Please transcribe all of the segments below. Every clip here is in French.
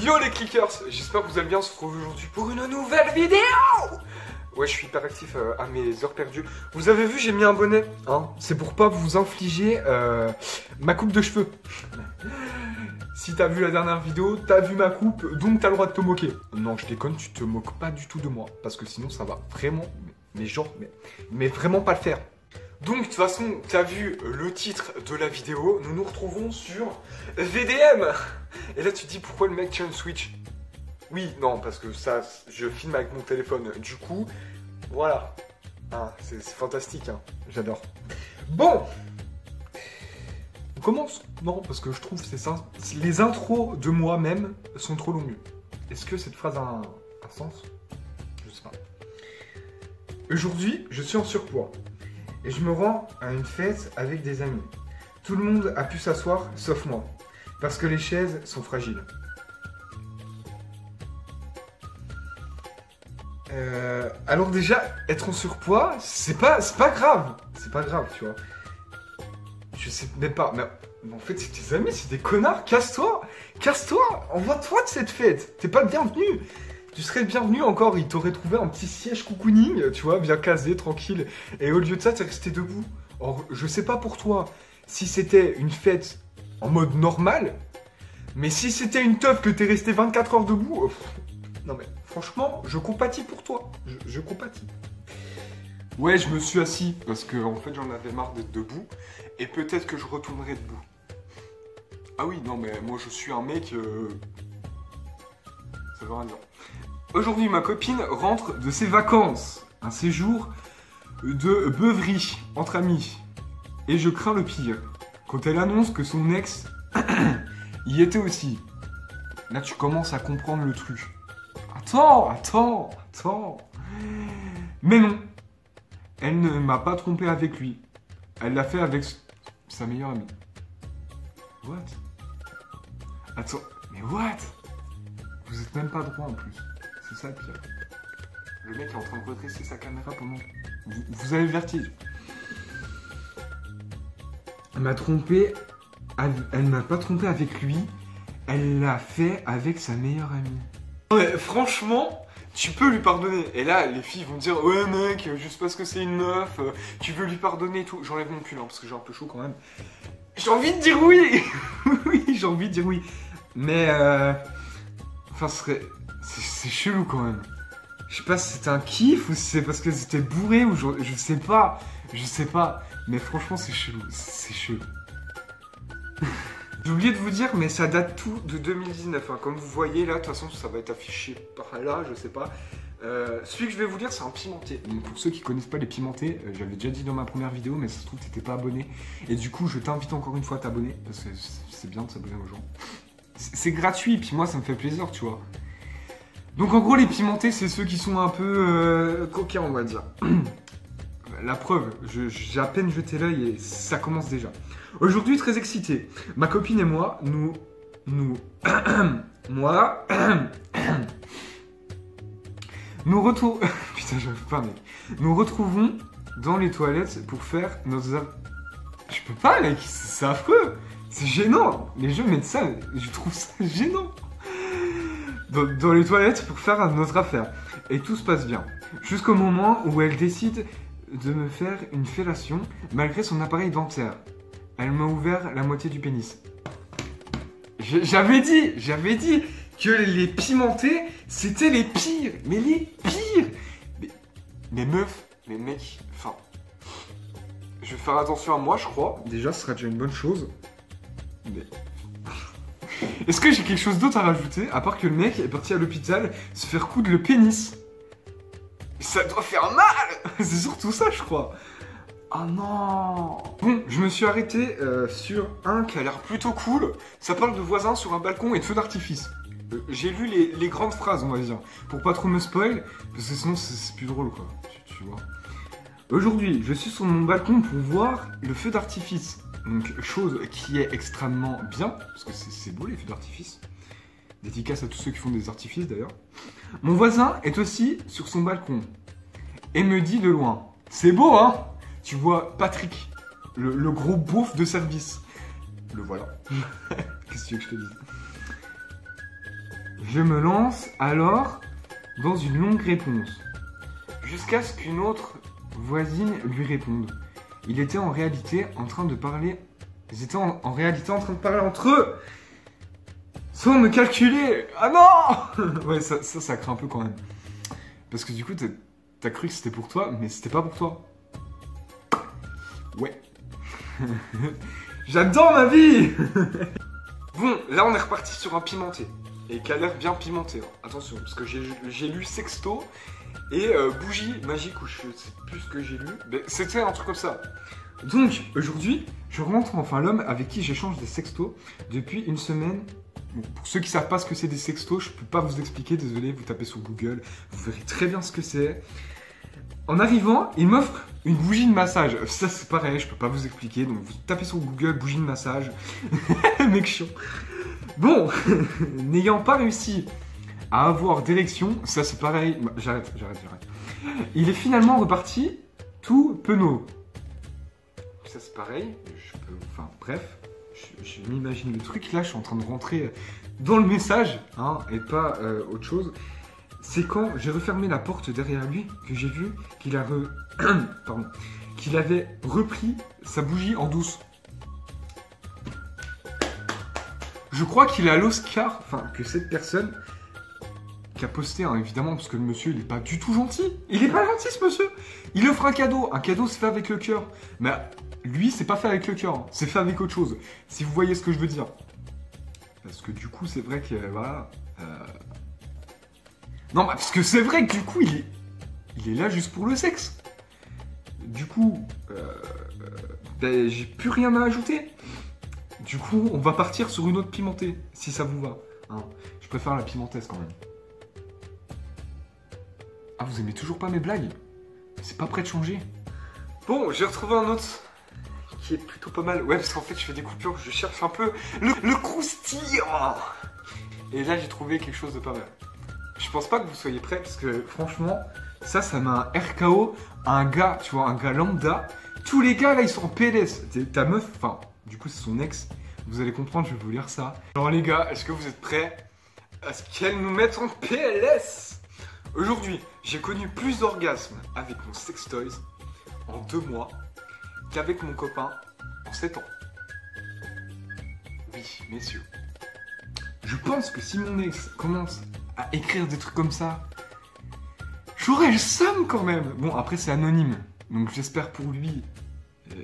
Yo les clickers, j'espère que vous allez bien, on se retrouve aujourd'hui pour une nouvelle vidéo. Ouais, je suis hyper actif à mes heures perdues. Vous avez vu, j'ai mis un bonnet, hein. C'est pour pas vous infliger ma coupe de cheveux. Si t'as vu la dernière vidéo, t'as vu ma coupe, donc t'as le droit de te moquer. Non, je déconne, tu te moques pas du tout de moi, parce que sinon ça va vraiment, mais vraiment pas le faire. Donc de toute façon, t'as vu le titre de la vidéo, nous nous retrouvons sur VDM. Et là tu te dis pourquoi le mec tient une Switch? Oui, non, parce que ça, je filme avec mon téléphone, du coup, voilà. Ah, c'est fantastique, hein, j'adore. Bon, on commence? Non, parce que je trouve que c'est ça. Les intros de moi-même sont trop longues. Est-ce que cette phrase a un sens? Je sais pas. Aujourd'hui, je suis en surpoids. Et je me rends à une fête avec des amis. Tout le monde a pu s'asseoir, sauf moi. Parce que les chaises sont fragiles. Alors déjà, être en surpoids, c'est pas grave. C'est pas grave, tu vois. Je sais même pas, mais en fait, c'est tes amis, c'est des connards. Casse-toi, envoie-toi de cette fête. T'es pas le bienvenu. Tu serais le bienvenu encore, il t'aurait trouvé un petit siège cocooning, tu vois, bien casé, tranquille. Et au lieu de ça, t'es resté debout. Or, je sais pas pour toi si c'était une fête en mode normal, mais si c'était une teuf que t'es resté 24 heures debout, non mais franchement, je compatis pour toi. Je compatis. Ouais, je me suis assis parce que en fait j'en avais marre d'être debout et peut-être que je retournerai debout. Ah oui, non mais moi je suis un mec... Ça veut rien dire. Aujourd'hui, ma copine rentre de ses vacances. Un séjour de beuverie entre amis. Et je crains le pire. Quand elle annonce que son ex y était aussi. Là, tu commences à comprendre le truc. Attends. Mais non. Elle ne m'a pas trompé avec lui. Elle l'a fait avec sa meilleure amie. What? Attends, mais what? Vous êtes même pas droit en plus. C'est ça le pire. Le mec est en train de redresser sa caméra pendant... Vous avez le vertige. Elle m'a trompé... Elle m'a pas trompé avec lui. Elle l'a fait avec sa meilleure amie. Ouais, franchement, tu peux lui pardonner. Et là, les filles vont dire « Ouais mec, juste parce que c'est une meuf, tu veux lui pardonner et tout. » J'enlève mon pull, hein, parce que j'ai un peu chaud quand même. J'ai envie de dire oui. Oui, j'ai envie de dire oui. Mais enfin, c'est chelou quand même. Je sais pas si c'était un kiff ou si c'est parce que c'était bourré ou je sais pas. Je sais pas. Mais franchement, c'est chelou. C'est chelou. J'ai oublié de vous dire, mais ça date tout de 2019. Hein. Comme vous voyez là, de toute façon, ça va être affiché par là, je sais pas. Celui que je vais vous lire, c'est un pimenté. Donc, pour ceux qui connaissent pas les pimentés, j'avais déjà dit dans ma première vidéo, mais ça se trouve, t'étais pas abonné. Et du coup, je t'invite encore une fois à t'abonner, parce que c'est bien de s'abonner aux gens. C'est gratuit, puis moi ça me fait plaisir, tu vois. Donc en gros les pimentés c'est ceux qui sont un peu coquins on va dire. La preuve, j'ai à peine jeté l'œil et ça commence déjà. Aujourd'hui très excité, ma copine et moi, nous retrouvons dans les toilettes pour faire nos... Je peux pas mec, c'est affreux. C'est gênant, les jeux mettent ça, je trouve ça gênant. Dans les toilettes pour faire notre affaire. Et tout se passe bien. Jusqu'au moment où elle décide de me faire une fellation malgré son appareil dentaire. Elle m'a ouvert la moitié du pénis. J'avais dit que les pimentés, c'était les pires. Mais les pires. Mais meufs, les mecs, enfin... Je vais faire attention à moi, je crois. Déjà, ce sera déjà une bonne chose. Mais... Est-ce que j'ai quelque chose d'autre à rajouter, à part que le mec est parti à l'hôpital se faire coudre le pénis? Ça doit faire mal. C'est surtout ça, je crois. Ah non. Bon, je me suis arrêté sur un qui a l'air plutôt cool. Ça parle de voisins sur un balcon et de feux d'artifice. J'ai lu les grandes phrases, on va dire, pour pas trop me spoil, parce que sinon c'est plus drôle, quoi. Tu vois. Aujourd'hui, je suis sur mon balcon pour voir le feu d'artifice. Donc, chose qui est extrêmement bien, parce que c'est beau les feux d'artifice. Dédicace à tous ceux qui font des artifices d'ailleurs. Mon voisin est aussi sur son balcon et me dit de loin, c'est beau hein? Tu vois Patrick, le gros beauf de service. Le voilà. Qu'est-ce que tu veux que je te dise? Je me lance alors dans une longue réponse. Jusqu'à ce qu'une autre voisine lui réponde. Il était en réalité en train de parler... Ils étaient en réalité en train de parler entre eux sans me calculer. Ah non. Ouais, ça craint un peu quand même. Parce que du coup, t'as cru que c'était pour toi, mais c'était pas pour toi. Ouais. J'adore ma vie. Bon, là on est reparti sur un pimenté. Et qui a l'air bien pimenté. Hein. Attention, parce que j'ai lu sexto et bougie magique, ou je sais plus ce que j'ai lu. Mais c'était un truc comme ça. Donc, aujourd'hui, je rencontre enfin l'homme avec qui j'échange des sextos depuis une semaine. Bon, pour ceux qui savent pas ce que c'est des sextos, je peux pas vous expliquer, désolé, vous tapez sur Google, vous verrez très bien ce que c'est. En arrivant, il m'offre une bougie de massage. Ça, c'est pareil, je peux pas vous expliquer. Donc, vous tapez sur Google, bougie de massage. Mec chiant. Bon, n'ayant pas réussi à avoir d'érection, ça, c'est pareil. J'arrête. Il est finalement reparti tout penaud. Ça, c'est pareil. Enfin, bref. Je m'imagine le truc. Là, je suis en train de rentrer dans le message, hein, et pas autre chose. C'est quand j'ai refermé la porte derrière lui que j'ai vu qu'il qu'il avait repris sa bougie en douce. Je crois qu'il a l'Oscar, enfin que cette personne qui a posté, hein, évidemment, parce que le monsieur il est pas du tout gentil. Il est pas gentil ce monsieur. Il offre un cadeau se fait avec le cœur. Mais lui c'est pas fait avec le cœur, hein. C'est fait avec autre chose. Si vous voyez ce que je veux dire. Parce que du coup c'est vrai que voilà. Non, parce que c'est vrai que du coup, il est là juste pour le sexe. Du coup, ben, j'ai plus rien à ajouter. Du coup, on va partir sur une autre pimentée, si ça vous va. Hein. Je préfère la pimentesse quand même. Ah, vous aimez toujours pas mes blagues? C'est pas prêt de changer. Bon, j'ai retrouvé un autre qui est plutôt pas mal. Ouais, parce qu'en fait, je fais des coupures, je cherche un peu le croustillant. Et là, j'ai trouvé quelque chose de pas mal. Je pense pas que vous soyez prêts parce que franchement, ça met un RKO à un gars, tu vois, un gars lambda. Tous les gars là, ils sont en PLS. Ta meuf, enfin, du coup, c'est son ex. Vous allez comprendre, je vais vous lire ça. Alors, les gars, est-ce que vous êtes prêts à ce qu'elle nous mette en PLS? Aujourd'hui, j'ai connu plus d'orgasmes avec mon sextoys en 2 mois qu'avec mon copain en 7 ans. Oui, messieurs. Je pense que si mon ex commence à écrire des trucs comme ça, j'aurais le seum quand même. Bon, après c'est anonyme, donc j'espère pour lui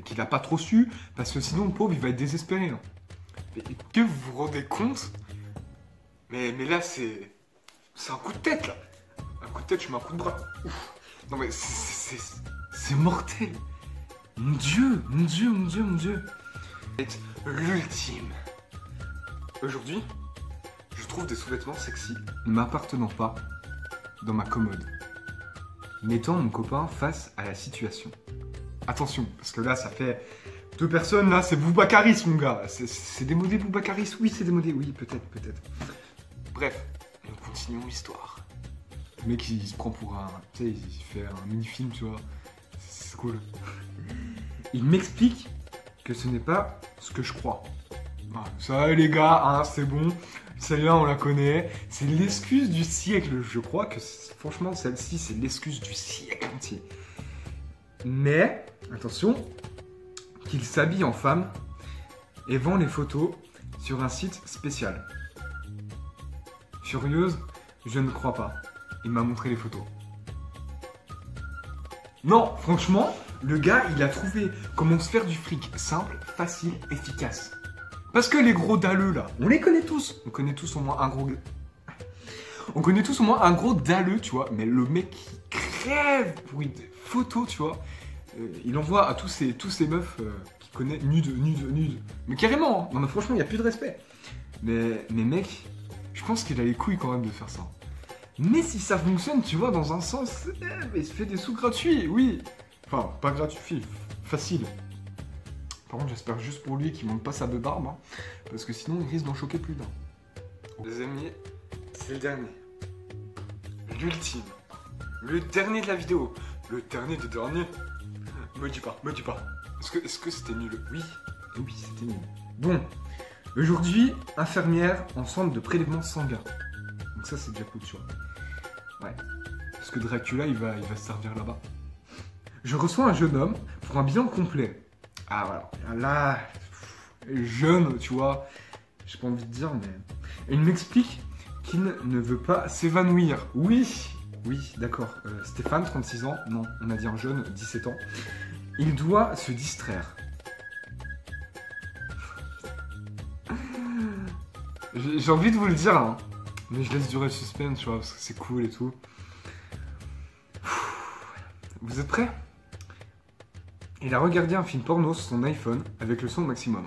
qu'il n'a pas trop su, parce que sinon le pauvre il va être désespéré. Hein. Mais que vous vous rendez compte? Mais là c'est un coup de tête là. Un coup de tête, je mets un coup de bras. Ouf. Non mais c'est mortel. Mon Dieu. C'est l'ultime. Aujourd'hui, je trouve des sous-vêtements sexy ne m'appartenant pas dans ma commode, mettant mon copain face à la situation. Attention, parce que là, ça fait 2 personnes, là, c'est Boubacaris, mon gars. C'est démodé, Boubacaris? Oui, c'est démodé, oui, peut-être. Bref, nous continuons l'histoire. Le mec, il se prend pour un... Tu sais, il fait un mini-film, tu vois. C'est cool. Il m'explique que ce n'est pas ce que je crois. Ah, ça, les gars, hein, c'est bon. Celle-là, on la connaît. C'est l'excuse du siècle. Je crois que, franchement, celle-ci, c'est l'excuse du siècle entier. Mais, attention, qu'il s'habille en femme et vend les photos sur un site spécial. Furieuse, je ne crois pas. Il m'a montré les photos. Non, franchement, le gars, il a trouvé comment se faire du fric simple, facile, efficace. Parce que les gros dalleux là, on les connaît tous. On connaît tous au moins un gros... On connaît tous au moins un gros dalleux, tu vois. Mais le mec qui crève pour une photo, tu vois. Il envoie à tous ces meufs qu'il connaît nudes. Mais carrément, hein. Non mais franchement, il n'y a plus de respect. Mais mec, je pense qu'il a les couilles quand même de faire ça. Mais si ça fonctionne, tu vois, dans un sens, il se fait des sous gratuits, oui. Enfin, pas gratuit, facile. Par contre, j'espère juste pour lui qu'il monte pas sa beubare, hein, parce que sinon, il risque d'en choquer plus d'un. Les amis, c'est le dernier. L'ultime. Le dernier de la vidéo. Le dernier des derniers. Me dis pas. Est-ce que c'était nul? Oui, c'était nul. Bon, aujourd'hui, infirmière en centre de prélèvement sanguin. Donc ça, c'est déjà cool, tu vois. Ouais. Parce que Dracula, il va se servir là-bas. Je reçois un jeune homme pour un bilan complet. Ah, voilà. Là, jeune, tu vois. J'ai pas envie de dire, mais... Et il m'explique qu'il ne veut pas s'évanouir. Oui, d'accord. Stéphane, 36 ans. Non, on a dit un jeune, 17 ans. Il doit se distraire. J'ai envie de vous le dire, hein. Mais je laisse durer le suspense, tu vois, parce que c'est cool et tout. Vous êtes prêts? Il a regardé un film porno sur son iPhone avec le son au maximum.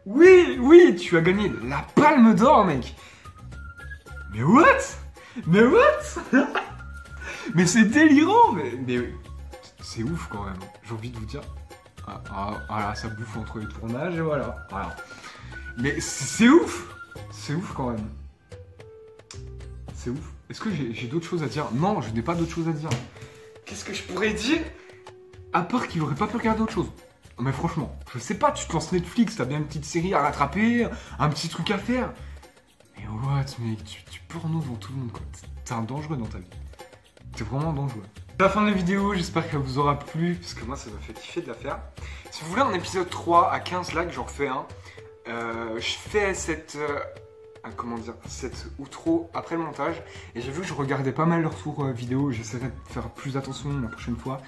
Oui, tu as gagné la palme d'or, mec. Mais what? Mais c'est délirant, mais c'est ouf quand même. J'ai envie de vous dire. Voilà, ça bouffe entre les tournages et voilà. Mais c'est ouf. C'est ouf quand même. C'est ouf. Est-ce que j'ai d'autres choses à dire? Non, je n'ai pas d'autres choses à dire. Qu'est-ce que je pourrais dire? À part qu'il aurait pas pu regarder autre chose. Mais franchement, je sais pas, tu te lances Netflix, t'as bien une petite série à rattraper, un petit truc à faire. Mais what, mec, tu porno devant tout le monde, quoi. T'es un dangereux dans ta vie. T'es vraiment dangereux. C'est la fin de la vidéo, j'espère qu'elle vous aura plu, parce que moi, ça m'a fait kiffer de la faire. Si vous voulez un épisode 3 à 15 likes, j'en refais un. Je fais cette... comment dire, cette outro après le montage. Et j'ai vu que je regardais pas mal de retours vidéo. J'essaierai de faire plus attention la prochaine fois.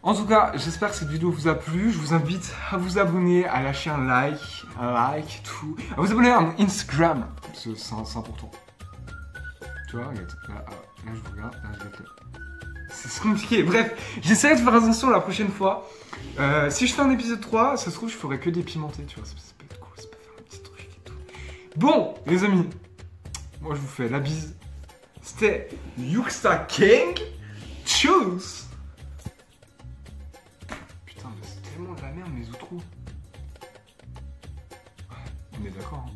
En tout cas, j'espère que cette vidéo vous a plu. Je vous invite à vous abonner, à lâcher un like, tout. À vous abonner à mon Instagram, parce que c'est important. Tu vois, regarde, là, je vous regarde, là, je vais... C'est compliqué. Bref, j'essaierai de faire attention la prochaine fois. Si je fais un épisode 3, ça se trouve, je ferai que des pimentés, tu vois. Ça peut être cool, ça peut faire un petit truc et tout. Bon, les amis, moi, je vous fais la bise. C'était Yuxta King. Tchuss. Putain, mais c'est tellement de la merde, mes outros. Ouais, on est d'accord, hein.